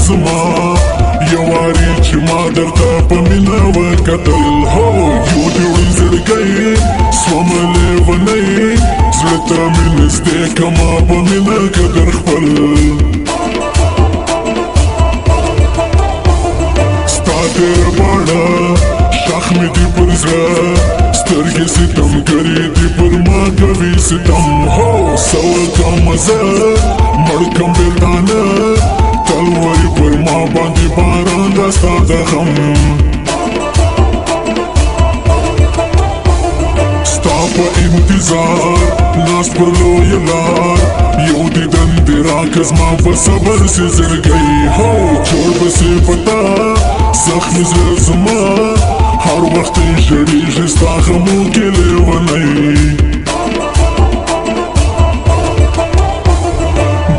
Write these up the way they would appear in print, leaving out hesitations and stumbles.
زما یواری چې ما درته په مینه وکتل هو یو دې وړل زړګی سومه لیونی زړه ته مې نږدې کما په مینه قدر خپل ستا تېره باڼه شاخ مې دي پر زړه سترګې ستمګرې دي پر ما کوي ستم هو څه وکړمه زه مړ کړم بېلتانه تل وایي پر ما باندې باران دا ستا د غم ستا په انتظار ناست پر لویه لار یو دیدن دې راکړه زما په صبر سي زړګی هو جوړ به سي په تا زخمي زړه زما هر وخت یې ژړېږي ستا غمو کې لیونی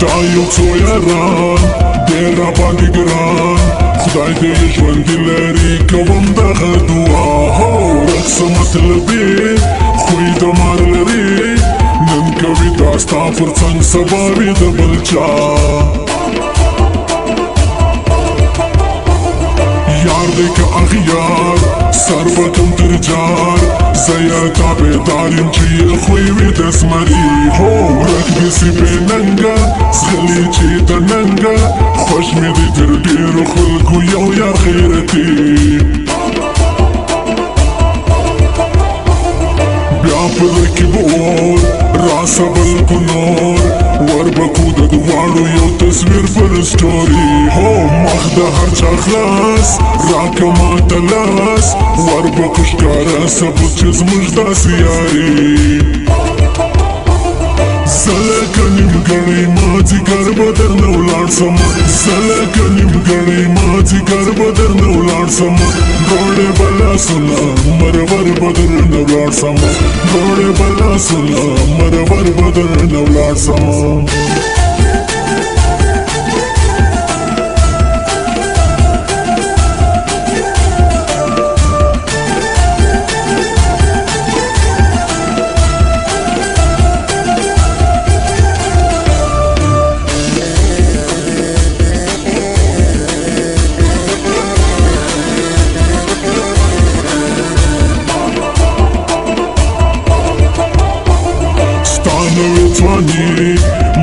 دا یو څو یاران ډېر راباندې ګران خدای دې یې ژوندي لري کوم دغه دعا هو ورک څه مطلب یې خوی د مار لري نن کوي دا ستا پر څنګ سبا وي د بل چا یار دی که اغیار سر بکم تر جار زیا تابعدار یم چې یې خوی وي د زمري هو ورک دې سي بې ننګه زغلي چې د ننګه خوښ مې دی تر ډېرو خلکو یو یار خیرتي بیا په زړه کې به اور راسه بل کو نور وربکو د دواړو یو تصویر پر سټوري هو مخ د هر چا خلاص راکه ماته لاس وربکو ښکاره ثبوت چې زموږ داسې یاري زه لکه نیمګړی مازدیګر به درنه ولاړ سم زه لکه نیمګړی مازدیګر به درنه ولاړ سم ډوډۍ به لاسونه مرور به درنه ولاړ سم ډوډۍ به لاسونه مرور به درنه ولاړ سم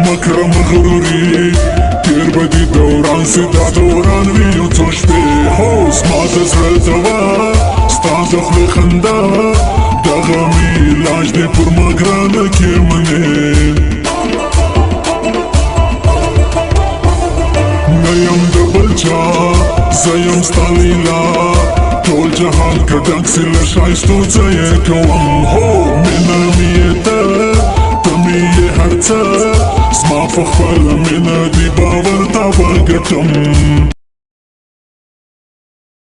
مکړه مغروري تیر به دي دوران سي دا دوران وي یو څو شپې هو زما د زړه دوا ستا د خولې خندا دغه مې علاج دی پر ما ګرانه کې منې نه یم د بل چا زه یم ستا لیلا ټول جهان که ډک سي له ښایستو څه یې کوم هو مینه مې یې ته هر څه زما په خپله مینه دې باور تا به ګټم